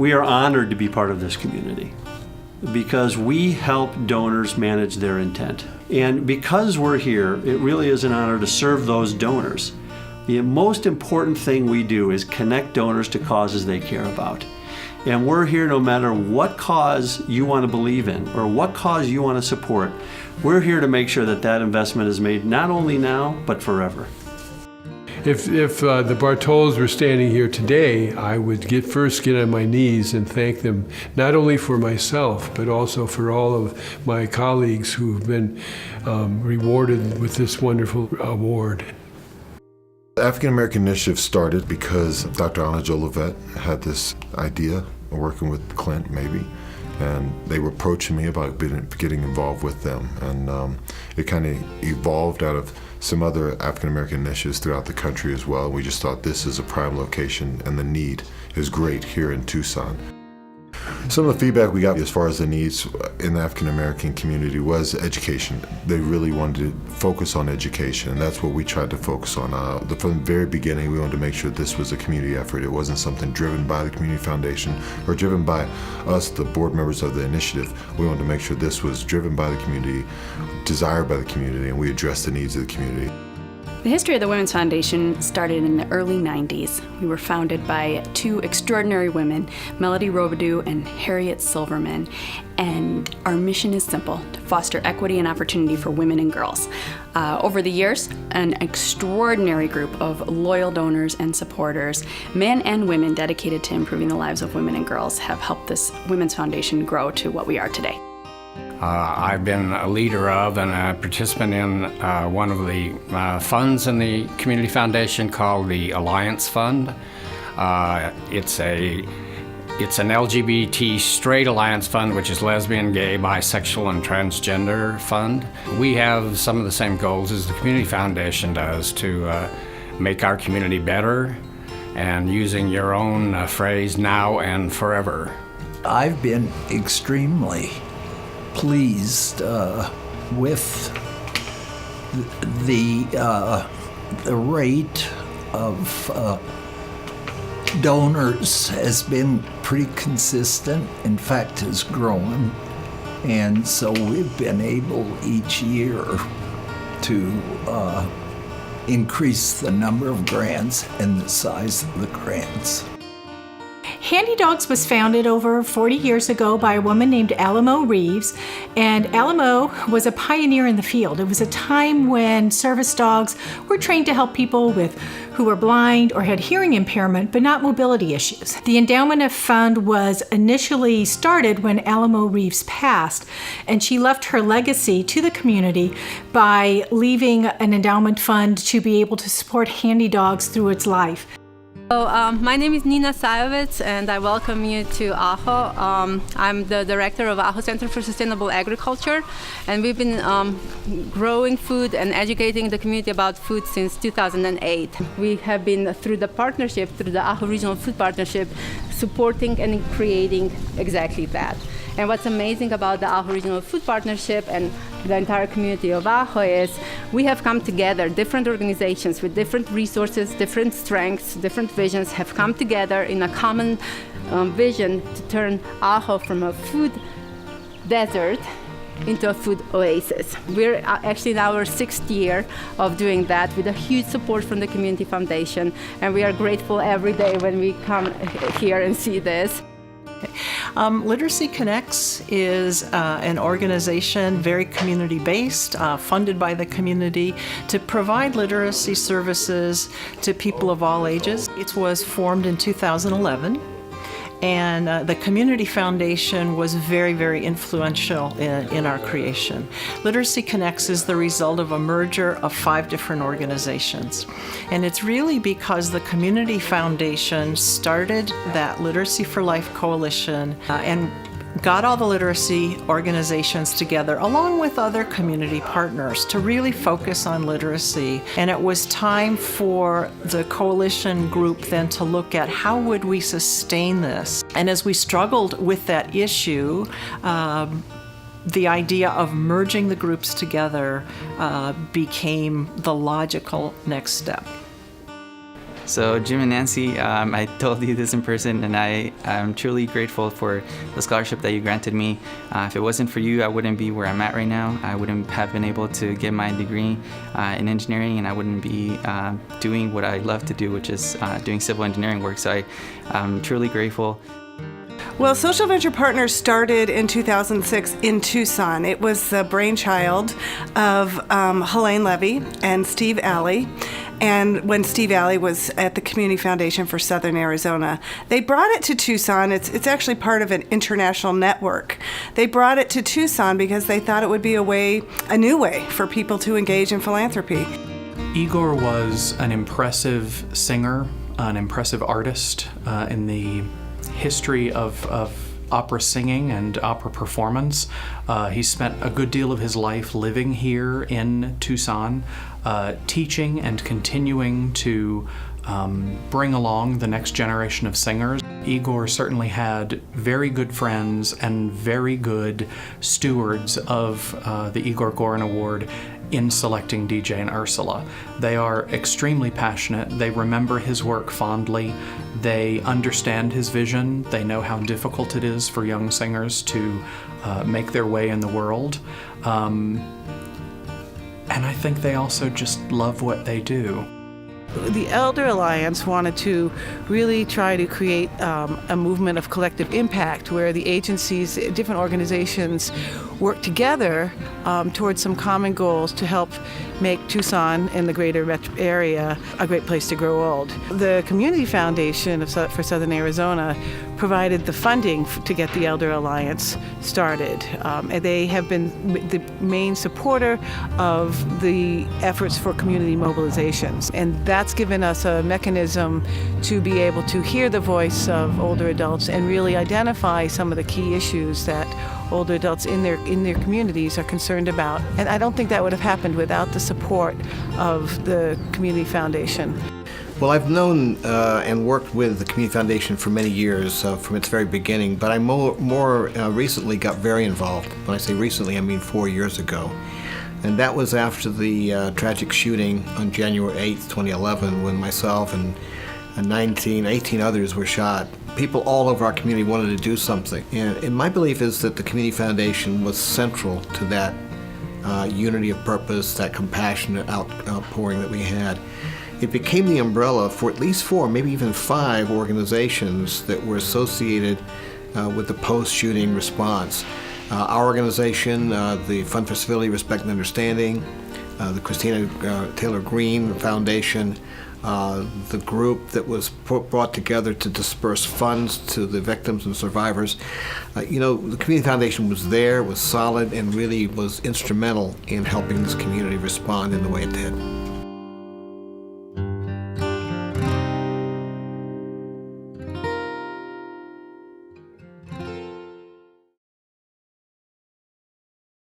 We are honored to be part of this community because we help donors manage their intent. And because we're here, it really is an honor to serve those donors. The most important thing we do is connect donors to causes they care about. And we're here no matter what cause you want to believe in or what cause you want to support. We're here to make sure that that investment is made not only now, but forever. If the Bartols were standing here today, I would first get on my knees and thank them, not only for myself, but also for all of my colleagues who've been rewarded with this wonderful award. The African American Initiative started because Dr. Anna Jolivet had this idea of working with Clint, maybe, and they were approaching me about getting involved with them. And it kind of evolved out of some other African American initiatives throughout the country as well. We just thought this is a prime location and the need is great here in Tucson. Some of the feedback we got as far as the needs in the African American community was education. They really wanted to focus on education, and that's what we tried to focus on. From the very beginning, we wanted to make sure this was a community effort. It wasn't something driven by the Community Foundation or driven by us, the board members of the initiative. We wanted to make sure this was driven by the community, desired by the community, and we addressed the needs of the community. The history of the Women's Foundation started in the early 90s. We were founded by two extraordinary women, Melody Robidoux and Harriet Silverman. And our mission is simple, to foster equity and opportunity for women and girls. Over the years, an extraordinary group of loyal donors and supporters, men and women dedicated to improving the lives of women and girls, have helped this Women's Foundation grow to what we are today. I've been a leader of and a participant in one of the funds in the Community Foundation called the Alliance Fund. It's an LGBT straight alliance fund, which is lesbian, gay, bisexual, and transgender fund. We have some of the same goals as the Community Foundation does to make our community better, and using your own phrase, now and forever. I've been extremely pleased with the rate of donors has been pretty consistent, in fact has grown, and so we've been able each year to increase the number of grants and the size of the grants. Handy Dogs was founded over 40 years ago by a woman named Alamo Reeves, and Alamo was a pioneer in the field. It was a time when service dogs were trained to help people who were blind or had hearing impairment, but not mobility issues. The endowment fund was initially started when Alamo Reeves passed, and she left her legacy to the community by leaving an endowment fund to be able to support Handy Dogs through its life. So, my name is Nina Sayovitz, and I welcome you to AHO. I'm the director of AHO Center for Sustainable Agriculture, and we've been growing food and educating the community about food since 2008. We have been, through the partnership, through the AHO Regional Food Partnership, supporting and creating exactly that. And what's amazing about the AHO Regional Food Partnership and the entire community of AHO is we have come together, different organizations with different resources, different strengths, different visions have come together in a common vision to turn AHO from a food desert into a food oasis. We're actually in our 6th year of doing that with a huge support from the Community Foundation, and we are grateful every day when we come here and see this. Literacy Connects is an organization very community-based, funded by the community to provide literacy services to people of all ages. It was formed in 2011. And the Community Foundation was very, very influential in our creation. Literacy Connects is the result of a merger of 5 different organizations. And it's really because the Community Foundation started that Literacy for Life Coalition and got all the literacy organizations together along with other community partners to really focus on literacy. And it was time for the coalition group then to look at how would we sustain this. And as we struggled with that issue, the idea of merging the groups together became the logical next step. So Jim and Nancy, I told you this in person, and I'm truly grateful for the scholarship that you granted me. If it wasn't for you, I wouldn't be where I'm at right now. I wouldn't have been able to get my degree in engineering, and I wouldn't be doing what I love to do, which is doing civil engineering work. So I'm truly grateful. Well, Social Venture Partners started in 2006 in Tucson. It was the brainchild of Helene Levy and Steve Alley. And when Steve Alley was at the Community Foundation for Southern Arizona, they brought it to Tucson. It's actually part of an international network. They brought it to Tucson because they thought it would be a new way for people to engage in philanthropy. Igor was an impressive singer, an impressive artist in the history of opera singing and opera performance. He spent a good deal of his life living here in Tucson, teaching and continuing to bring along the next generation of singers. Igor certainly had very good friends and very good stewards of the Igor Gorin Award in selecting DJ and Ursula. They are extremely passionate. They remember his work fondly. They understand his vision. They know how difficult it is for young singers to make their way in the world. And I think they also just love what they do. The Elder Alliance wanted to really try to create a movement of collective impact where the agencies, different organizations work together towards some common goals to help make Tucson and the greater metro area a great place to grow old. The Community Foundation for Southern Arizona provided the funding to get the Elder Alliance started. And they have been the main supporter of the efforts for community mobilizations. And that's given us a mechanism to be able to hear the voice of older adults and really identify some of the key issues that older adults in their communities are concerned about. And I don't think that would have happened without the support of the Community Foundation. Well, I've known and worked with the Community Foundation for many years, from its very beginning, but I more recently got very involved. When I say recently, I mean 4 years ago. And that was after the tragic shooting on January 8th, 2011, when myself and 18 others were shot. People all over our community wanted to do something. And my belief is that the Community Foundation was central to that unity of purpose, that compassionate outpouring that we had. It became the umbrella for at least 4, maybe even 5 organizations that were associated with the post-shooting response. Our organization, the Fund for Civility, Respect and Understanding, the Christina Taylor Green Foundation, the group that was brought together to disperse funds to the victims and survivors. The Community Foundation was there, was solid, and really was instrumental in helping this community respond in the way it did.